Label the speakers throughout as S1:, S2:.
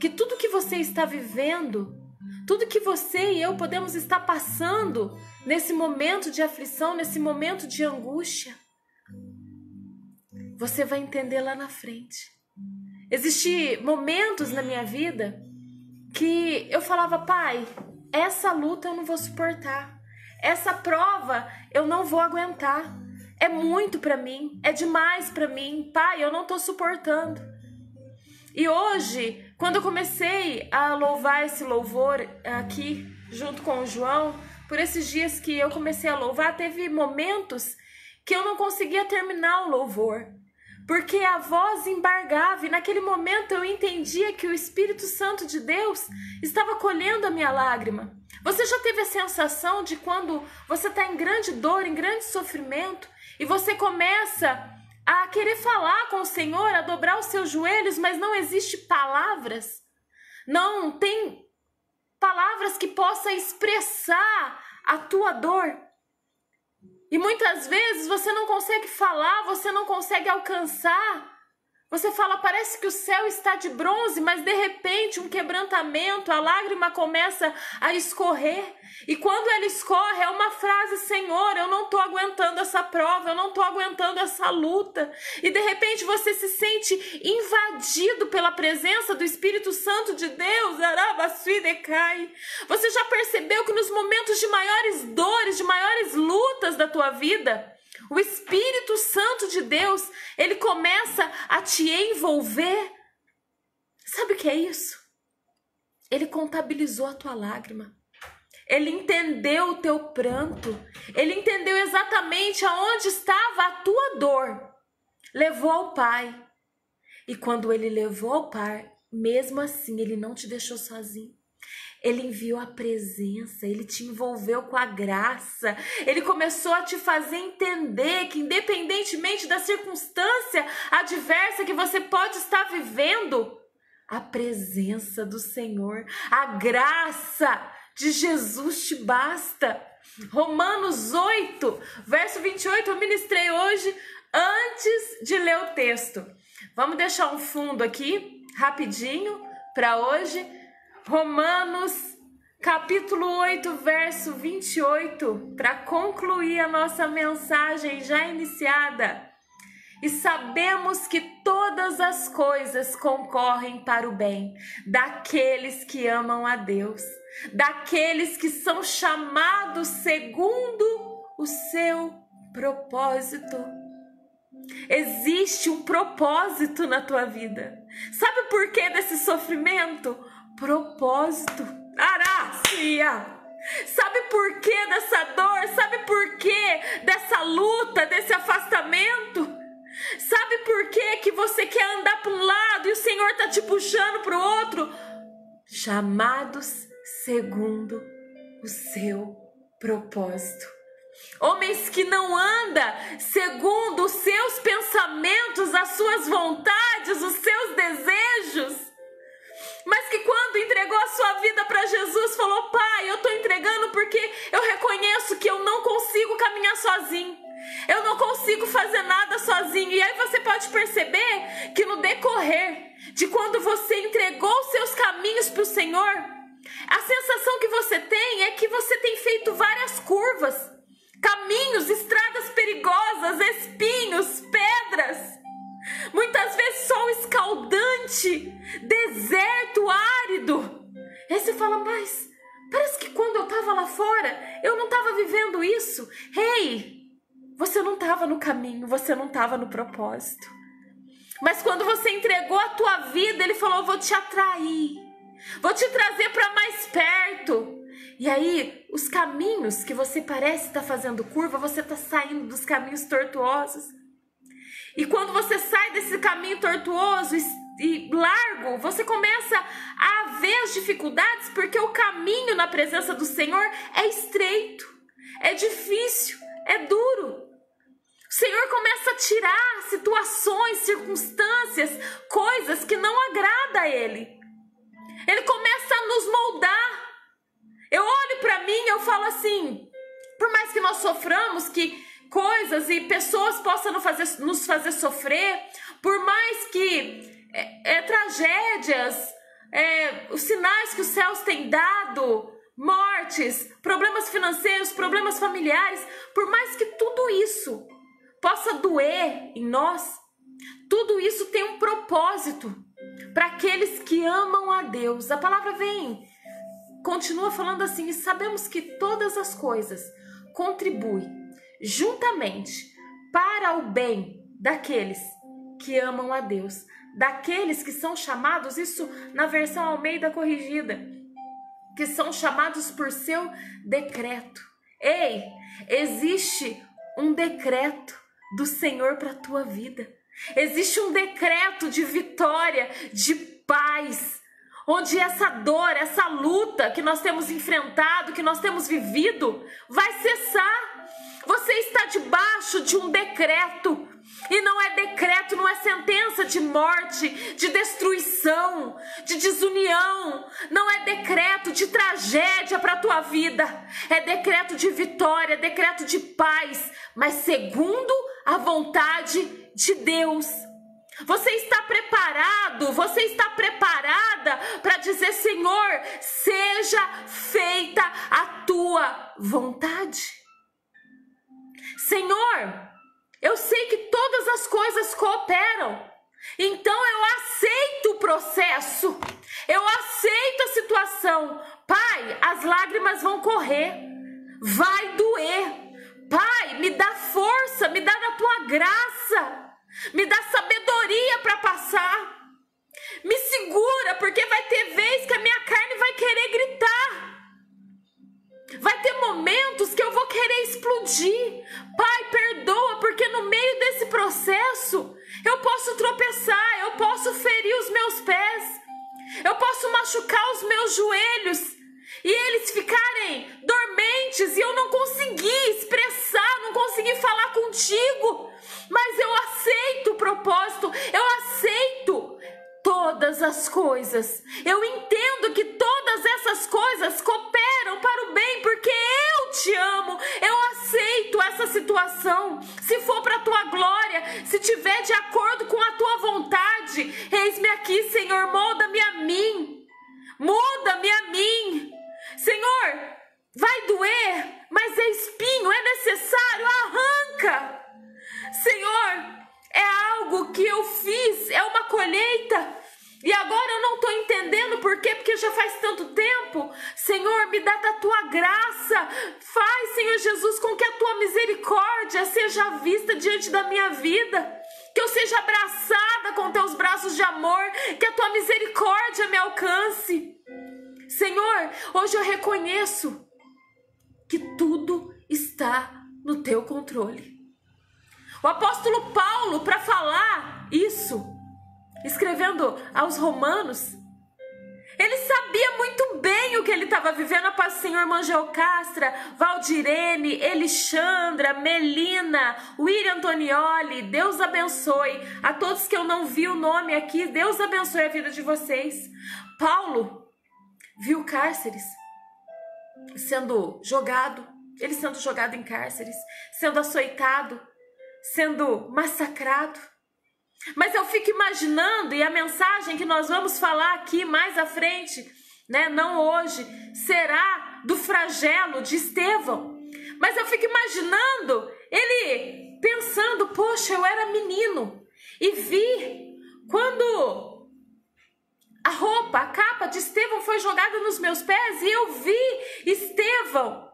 S1: que tudo que você está vivendo, tudo que você e eu podemos estar passando nesse momento de aflição, nesse momento de angústia, você vai entender lá na frente. Existem momentos na minha vida que eu falava, pai, essa luta eu não vou suportar, essa prova eu não vou aguentar, é muito para mim, é demais para mim, pai, eu não estou suportando. E hoje, quando eu comecei a louvar esse louvor aqui, junto com o João, por esses dias que eu comecei a louvar, teve momentos que eu não conseguia terminar o louvor, porque a voz embargava, e naquele momento eu entendia que o Espírito Santo de Deus estava colhendo a minha lágrima. Você já teve a sensação de quando você está em grande dor, em grande sofrimento, e você começa a querer falar com o Senhor, a dobrar os seus joelhos, mas não existe palavras? Não tem palavras que possam expressar a tua dor. E muitas vezes você não consegue falar, você não consegue alcançar. Você fala, parece que o céu está de bronze, mas de repente um quebrantamento, a lágrima começa a escorrer. E quando ela escorre, é uma frase, Senhor, eu não estou aguentando essa prova, eu não estou aguentando essa luta. E de repente você se sente invadido pela presença do Espírito Santo de Deus. Você já percebeu que nos momentos de maiores dores, de maiores lutas da tua vida, o Espírito Santo de Deus, ele começa a te envolver? Sabe o que é isso? Ele contabilizou a tua lágrima. Ele entendeu o teu pranto. Ele entendeu exatamente aonde estava a tua dor. Levou ao Pai. E quando ele levou ao Pai, mesmo assim, ele não te deixou sozinho. Ele enviou a presença, ele te envolveu com a graça, ele começou a te fazer entender que independentemente da circunstância adversa que você pode estar vivendo, a presença do Senhor, a graça de Jesus te basta. Romanos 8, verso 28, eu ministrei hoje antes de ler o texto. Vamos deixar um fundo aqui, rapidinho, para hoje. Romanos, capítulo 8, verso 28, para concluir a nossa mensagem já iniciada. E sabemos que todas as coisas concorrem para o bem daqueles que amam a Deus, daqueles que são chamados segundo o seu propósito. Existe um propósito na tua vida. Sabe o porquê desse sofrimento? Propósito. Arácia! Sabe por que dessa dor? Sabe por que dessa luta, desse afastamento? Sabe por que você quer andar para um lado e o Senhor está te puxando para o outro? Chamados segundo o seu propósito. Homens que não andam segundo os seus pensamentos, as suas vontades, os seus desejos, mas que quando entregou a sua vida para Jesus, falou, Pai, eu estou entregando porque eu reconheço que eu não consigo caminhar sozinho, eu não consigo fazer nada sozinho. E aí você pode perceber que no decorrer de quando você entregou os seus caminhos para o Senhor, a sensação que você tem é que você tem feito várias curvas, caminhos, estradas perigosas, espinhos, pedras, muitas vezes sol escaldante, deserto árido. Aí você fala, mas parece que quando eu estava lá fora, eu não estava vivendo isso. Você não estava no caminho, você não estava no propósito. Mas quando você entregou a tua vida, ele falou, eu vou te atrair, vou te trazer para mais perto. E aí, os caminhos que você parece estar fazendo curva, você está saindo dos caminhos tortuosos. E quando você sai desse caminho tortuoso e largo, você começa a ver as dificuldades, porque o caminho na presença do Senhor é estreito, é difícil, é duro. O Senhor começa a tirar situações, circunstâncias, coisas que não agradam a Ele. Ele começa a nos moldar. Eu olho para mim e eu falo assim, por mais que nós soframos, que coisas e pessoas possam nos fazer sofrer, por mais que tragédias, os sinais que os céus têm dado, mortes, problemas financeiros, problemas familiares, por mais que tudo isso possa doer em nós, tudo isso tem um propósito para aqueles que amam a Deus. A palavra continua falando assim: e sabemos que todas as coisas contribuem juntamente para o bem daqueles que amam a Deus, daqueles que são chamados, isso na versão Almeida corrigida, que são chamados por seu decreto. Ei, existe um decreto do Senhor para a tua vida. Existe um decreto de vitória, de paz, onde essa dor, essa luta que nós temos enfrentado, que nós temos vivido, vai cessar. Você está debaixo de um decreto. E não é decreto, não é sentença de morte, de destruição, de desunião. Não é decreto de tragédia para a tua vida. É decreto de vitória, decreto de paz, mas segundo a vontade de Deus. Você está preparado, você está preparada para dizer: Senhor, seja feita a tua vontade. Senhor, eu sei que todas as coisas cooperam, então eu aceito o processo, eu aceito a situação. Pai, as lágrimas vão correr, vai doer. Pai, me dá força, me dá da tua graça, me dá sabedoria para passar. Me segura, porque vai ter vez que a minha carne vai querer gritar. Vai ter momentos que eu vou querer explodir. Pai, perdoa, porque no meio desse processo eu posso tropeçar, eu posso ferir os meus pés, eu posso machucar os meus joelhos e eles ficarem dormentes e eu não conseguir expressar, não conseguir falar contigo. Mas eu aceito o propósito, eu aceito todas as coisas. Eu entendo que todas essas coisas cooperam para o bem, porque eu te amo. Eu aceito essa situação. Se for para a tua glória, se tiver de acordo com a tua vontade, eis-me aqui, Senhor, molda-me a mim. Muda-me a mim. Senhor, vai doer, mas é espinho, é necessário, arranca. Senhor, é algo que eu fiz, é uma colheita, e agora eu não estou entendendo por quê, porque já faz tanto tempo. Senhor, me dá da tua graça, faz, Senhor Jesus, com que a tua misericórdia seja vista diante da minha vida, que eu seja abraçada com teus braços de amor, que a tua misericórdia me alcance. Senhor, hoje eu reconheço que tudo está no teu controle. O apóstolo Paulo, para falar isso, escrevendo aos Romanos, ele sabia muito bem o que ele estava vivendo. A paz do Senhor, irmã Geocastra, Valdirene, Elixandra, Melina, William Antonioli, Deus abençoe. A todos que eu não vi o nome aqui, Deus abençoe a vida de vocês. Paulo viu cárceres sendo jogado, ele sendo jogado em cárceres, sendo açoitado, sendo massacrado. Mas eu fico imaginando, e a mensagem que nós vamos falar aqui mais à frente, né, não hoje, será do flagelo de Estevão. Mas eu fico imaginando ele pensando: poxa, eu era menino e vi quando a capa de Estevão foi jogada nos meus pés, e eu vi Estevão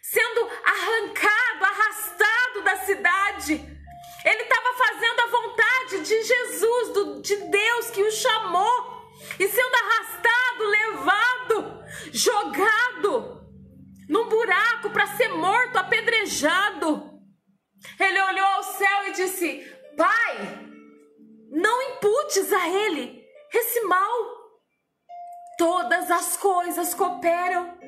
S1: sendo arrancado, arrastado da cidade. Ele estava fazendo a vontade de Jesus, de Deus que o chamou, e sendo arrastado, levado, jogado num buraco para ser morto, apedrejado. Ele olhou ao céu e disse: Pai, não imputes a ele esse mal. Todas as coisas cooperam.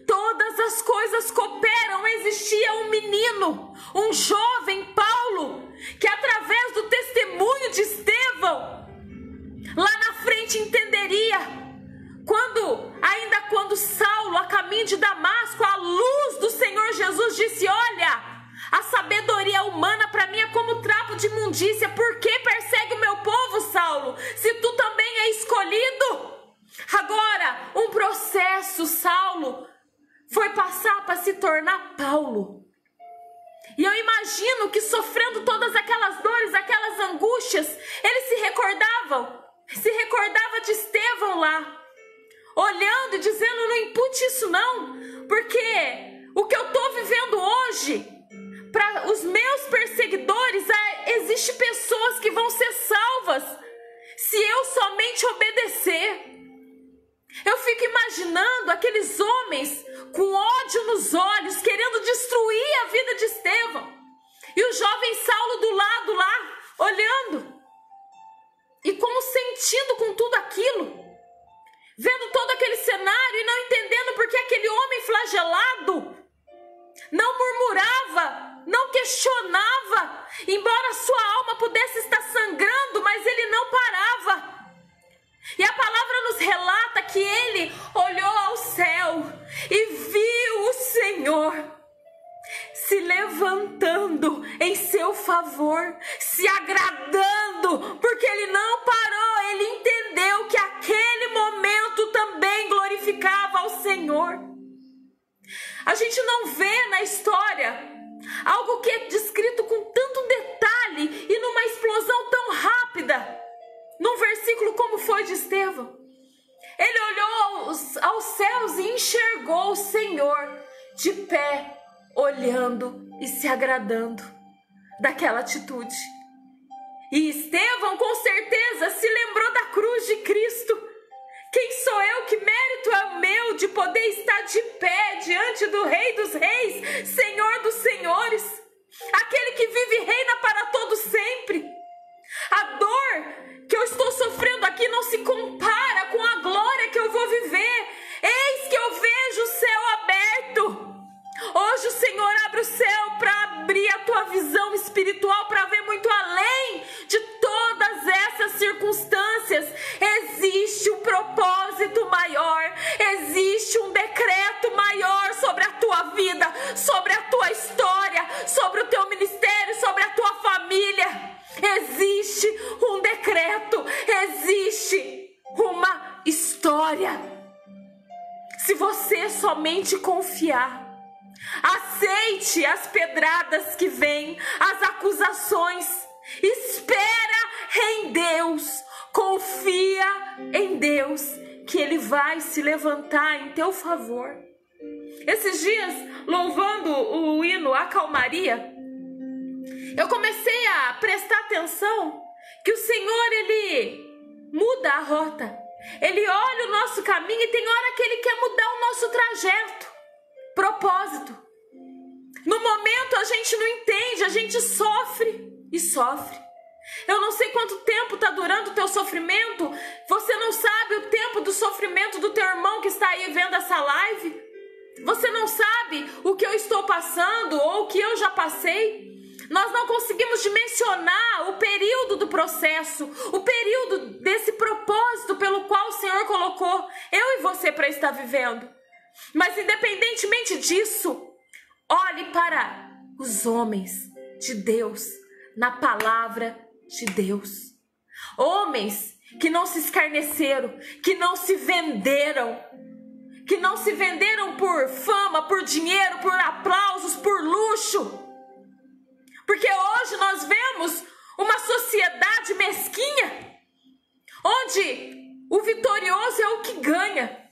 S1: Todas as coisas cooperam. Existia um menino, um jovem Paulo, que através do testemunho de Estevão, lá na frente entenderia, quando Saulo, a caminho de Damasco, a luz do Senhor Jesus disse: olha, a sabedoria humana para mim é como trapo de imundícia. Por que persegue o meu povo, Saulo, se tu também é escolhido? se tornar Paulo. E eu imagino que, sofrendo todas aquelas dores, aquelas angústias, ele se recordava de Estevão lá, olhando e dizendo: não impute isso não, porque o que eu estou vivendo hoje, para os meus perseguidores, existem pessoas que vão ser salvas se eu somente obedecer. Eu fico imaginando aqueles homens com ódio nos olhos, querendo destruir a vida de Estevão, e o jovem Saulo do lado lá, olhando, e como sentindo com tudo aquilo, vendo todo aquele cenário e não entendendo porque aquele homem flagelado não murmurava, não questionava, embora sua alma pudesse estar sangrando, mas ele não parava. E a palavra nos relata que ele olhou ao céu e viu o Senhor se levantando em seu favor, se agradando, porque ele não parou, ele entendeu que aquele momento também glorificava ao Senhor. A gente não vê na história algo que é descrito com tanto detalhe e numa explosão tão rápida, num versículo como foi de Estevão. Ele olhou aos céus e enxergou o Senhor de pé, olhando e se agradando daquela atitude. E Estevão com certeza se lembrou da cruz de Cristo. Quem sou eu, que mérito é o meu de poder estar de pé diante do Rei dos Reis, Senhor dos Senhores, aquele que vive e reina para todo sempre. A dor que eu estou sofrendo aqui não se compara com a glória que eu vou viver. Eis que eu vejo o céu aberto. Hoje o Senhor abre o céu para abrir a tua visão espiritual, para ver muito além de todas essas circunstâncias. Existe um propósito maior, existe um decreto maior sobre a tua vida, sobre a tua história, sobre o teu ministério, sobre a tua família. Existe um decreto, existe uma história. Se você somente confiar, aceite as pedradas que vêm, as acusações, espera em Deus, confia em Deus, que Ele vai se levantar em teu favor. Esses dias, louvando o hino A Calmaria, eu comecei a prestar atenção que o Senhor, Ele muda a rota. Ele olha o nosso caminho e tem hora que Ele quer mudar o nosso trajeto, propósito. No momento a gente não entende, a gente sofre e sofre. Eu não sei quanto tempo está durando o teu sofrimento. Você não sabe o tempo do sofrimento do teu irmão que está aí vendo essa live. Você não sabe o que eu estou passando ou o que eu já passei. Nós não conseguimos dimensionar o período do processo, o período desse propósito pelo qual o Senhor colocou eu e você para estar vivendo. Mas independentemente disso, olhe para os homens de Deus, na palavra de Deus. Homens que não se escarneceram, que não se venderam, por fama, por dinheiro, por aplausos, por luxo. Porque hoje nós vemos uma sociedade mesquinha, onde o vitorioso é o que ganha.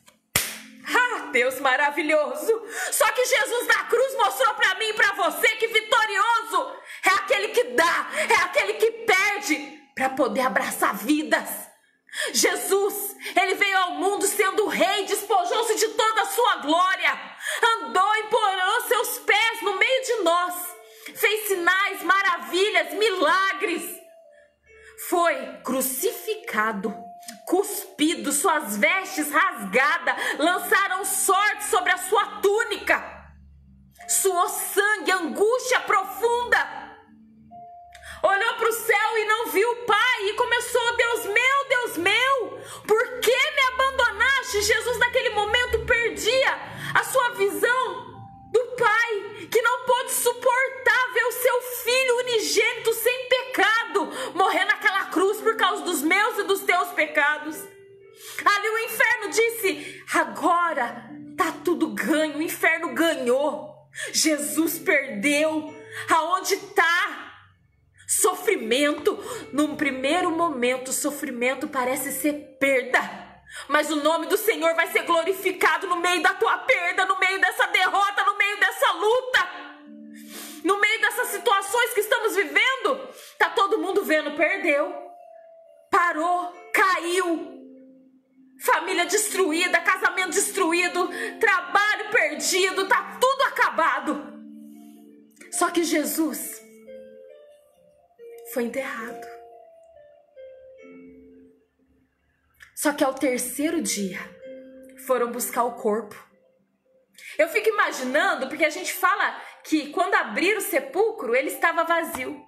S1: Ah, Deus maravilhoso! Só que Jesus na cruz mostrou para mim e para você que vitorioso é aquele que dá, é aquele que perde para poder abraçar vidas. Jesus, Ele veio ao mundo sendo rei, despojou-se de toda a sua glória, andou e porou seus pés no meio de nós, fez sinais, maravilhas, milagres, foi crucificado, cuspido, suas vestes rasgadas, lançaram sorte sobre a sua túnica, suou sangue, angústia profunda, olhou para o céu e não viu o Pai e começou: Deus meu, por que me abandonaste? Jesus naquele momento perdia a sua visão do Pai, que não pôde suportar ver o seu Filho unigênito sem pecado morrer naquela cruz por causa dos meus e dos teus pecados. Ali o inferno disse: agora tá tudo ganho, o inferno ganhou. Jesus perdeu. Aonde está? Sofrimento. Num primeiro momento, o sofrimento parece ser perda, mas o nome do Senhor vai ser glorificado no meio da tua perda, no meio dessa derrota, no meio dessa luta, no meio dessas situações que estamos vivendo. Tá todo mundo vendo, perdeu, parou, caiu, família destruída, casamento destruído, trabalho perdido, tá tudo acabado. Só que Jesus foi enterrado. Só que ao terceiro dia foram buscar o corpo. Eu fico imaginando, porque a gente fala que quando abriram o sepulcro, ele estava vazio.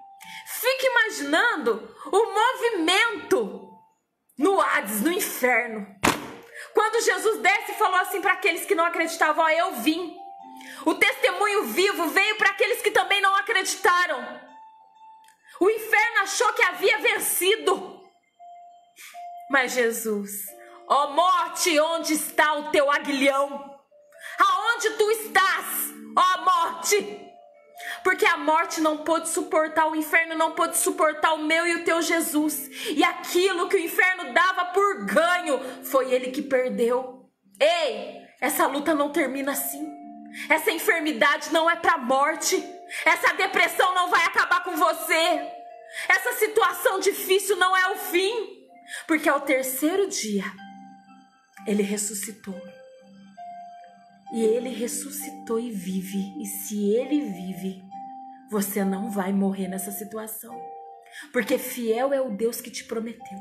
S1: Fico imaginando o movimento no Hades, no inferno. Quando Jesus desce e falou assim para aqueles que não acreditavam: ó, eu vim. O testemunho vivo veio para aqueles que também não acreditaram. O inferno achou que havia vencido. Mas Jesus: ó morte, onde está o teu aguilhão? Aonde tu estás, ó morte? Porque a morte não pôde suportar, o inferno não pôde suportar o meu e o teu Jesus. E aquilo que o inferno dava por ganho, foi ele que perdeu. Ei, essa luta não termina assim. Essa enfermidade não é para a morte. Essa depressão não vai acabar com você. Essa situação difícil não é o fim. Porque ao terceiro dia, ele ressuscitou. E ele ressuscitou e vive. E se ele vive, você não vai morrer nessa situação. Porque fiel é o Deus que te prometeu.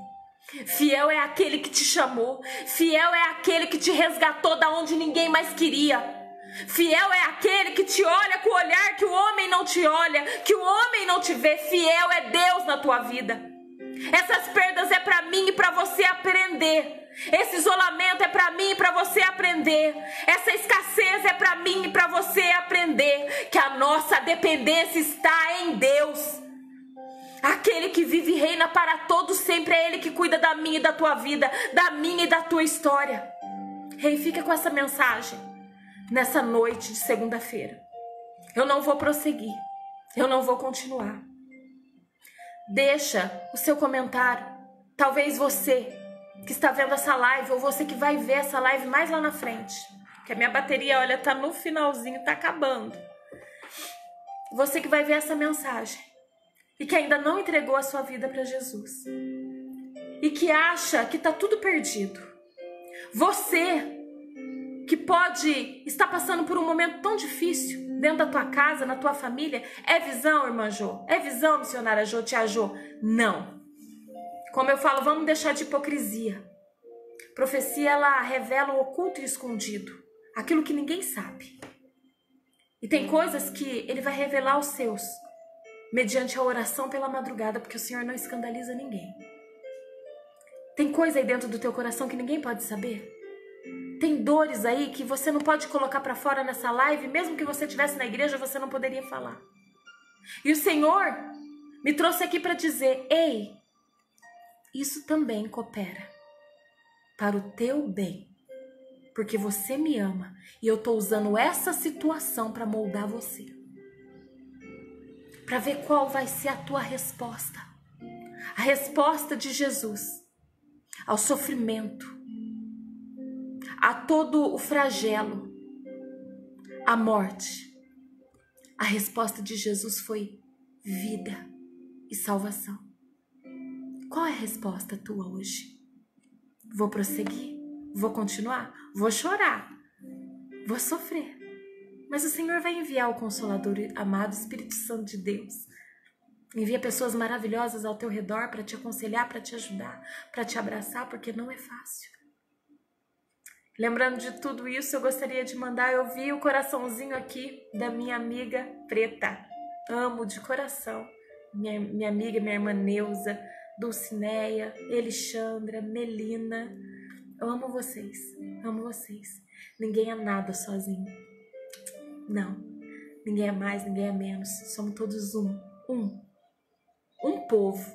S1: Fiel é aquele que te chamou. Fiel é aquele que te resgatou da onde ninguém mais queria. Fiel é aquele que te olha com o olhar que o homem não te olha, que o homem não te vê. Fiel é Deus na tua vida. Essas perdas é para mim e para você aprender. Esse isolamento é para mim e para você aprender. Essa escassez é para mim e para você aprender que a nossa dependência está em Deus. Aquele que vive e reina para todos sempre, é Ele que cuida da minha e da tua vida, da minha e da tua história. Rei, fica com essa mensagem nessa noite de segunda-feira. Eu não vou prosseguir, eu não vou continuar. Deixa o seu comentário. Talvez você que está vendo essa live, ou você que vai ver essa live mais lá na frente, que a minha bateria, olha, tá no finalzinho, tá acabando. Você que vai ver essa mensagem e que ainda não entregou a sua vida para Jesus e que acha que tá tudo perdido. Você que pode estar passando por um momento tão difícil dentro da tua casa, na tua família. É visão, irmã Jô? É visão, missionária Jô, tia Jô? Não. Como eu falo, vamos deixar de hipocrisia. Profecia, ela revela o oculto e o escondido, aquilo que ninguém sabe. E tem coisas que ele vai revelar aos seus, mediante a oração pela madrugada, porque o Senhor não escandaliza ninguém. Tem coisa aí dentro do teu coração que ninguém pode saber? Tem dores aí que você não pode colocar para fora nessa live, mesmo que você estivesse na igreja, você não poderia falar. E o Senhor me trouxe aqui para dizer: ei, isso também coopera para o teu bem, porque você me ama e eu tô usando essa situação para moldar você, para ver qual vai ser a tua resposta. A resposta de Jesus ao sofrimento, a todo o flagelo, a morte. A resposta de Jesus foi vida e salvação. Qual é a resposta tua hoje? Vou prosseguir? Vou continuar? Vou chorar? Vou sofrer? Mas o Senhor vai enviar o Consolador amado, Espírito Santo de Deus. Envia pessoas maravilhosas ao teu redor para te aconselhar, para te ajudar, para te abraçar, porque não é fácil. Lembrando de tudo isso, eu gostaria de mandar, eu vi o coraçãozinho aqui da minha amiga Preta. Amo de coração. Minha amiga, minha irmã Neuza, Dulcineia, Alexandra, Melina. Eu amo vocês, amo vocês. Ninguém é nada sozinho. Não, ninguém é mais, ninguém é menos. Somos todos um povo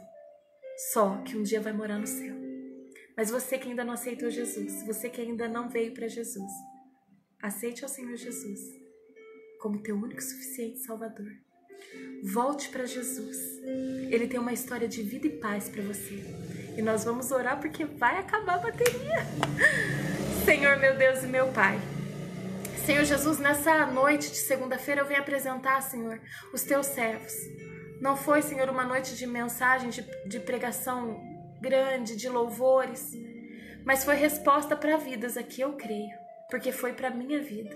S1: só que um dia vai morar no céu. Mas você que ainda não aceitou Jesus, você que ainda não veio para Jesus, aceite ao Senhor Jesus. como teu único e suficiente Salvador. Volte para Jesus. Ele tem uma história de vida e paz para você. E nós vamos orar porque vai acabar a bateria. Senhor, meu Deus e meu Pai. Senhor Jesus, nessa noite de segunda-feira eu venho apresentar, Senhor, os teus servos. Não foi, Senhor, uma noite de mensagem, de pregação grande, de louvores, mas foi resposta para vidas aqui, eu creio, porque foi para minha vida.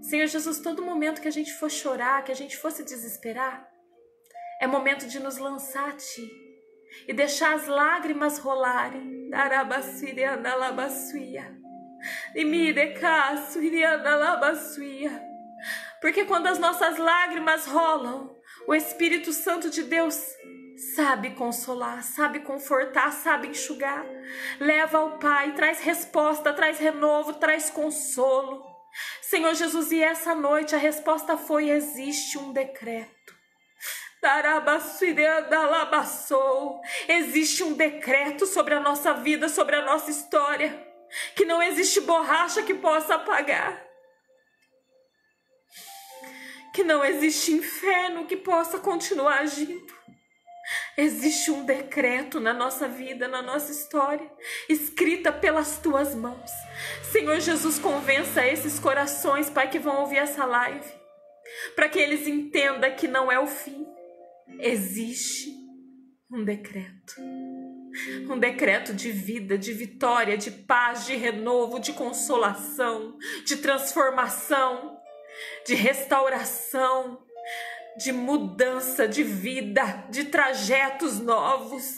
S1: Senhor Jesus, todo momento que a gente for chorar, que a gente for se desesperar, é momento de nos lançar a Ti e deixar as lágrimas rolarem. Porque quando as nossas lágrimas rolam, o Espírito Santo de Deus sabe consolar, sabe confortar, sabe enxugar. Leva ao Pai, traz resposta, traz renovo, traz consolo. Senhor Jesus, e essa noite a resposta foi: existe um decreto. Existe um decreto sobre a nossa vida, sobre a nossa história, que não existe borracha que possa apagar, que não existe inferno que possa continuar agindo. Existe um decreto na nossa vida, na nossa história, escrita pelas tuas mãos. Senhor Jesus, convença esses corações, Pai, que vão ouvir essa live, para que eles entendam que não é o fim. Existe um decreto de vida, de vitória, de paz, de renovo, de consolação, de transformação, de restauração, de mudança de vida, de trajetos novos.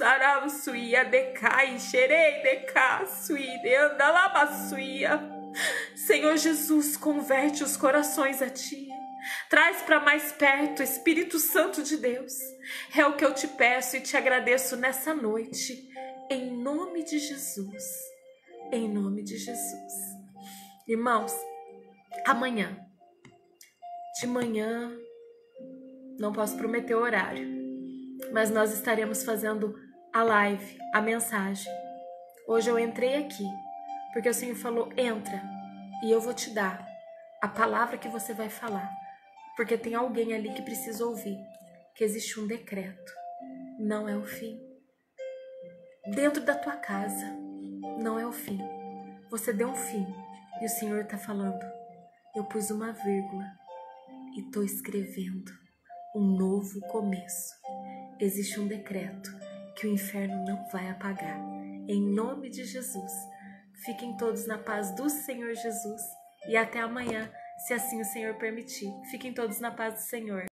S1: Senhor Jesus, converte os corações a Ti. Traz para mais perto, Espírito Santo de Deus. É o que eu te peço e te agradeço nessa noite, em nome de Jesus. Em nome de Jesus. Irmãos, amanhã, de manhã, não posso prometer o horário, mas nós estaremos fazendo a live, a mensagem. Hoje eu entrei aqui, porque o Senhor falou: entra, e eu vou te dar a palavra que você vai falar. Porque tem alguém ali que precisa ouvir que existe um decreto, não é o fim. Dentro da tua casa, não é o fim. Você deu um fim e o Senhor está falando: eu pus uma vírgula e estou escrevendo um novo começo. Existe um decreto que o inferno não vai apagar. Em nome de Jesus, fiquem todos na paz do Senhor Jesus e até amanhã, se assim o Senhor permitir. Fiquem todos na paz do Senhor.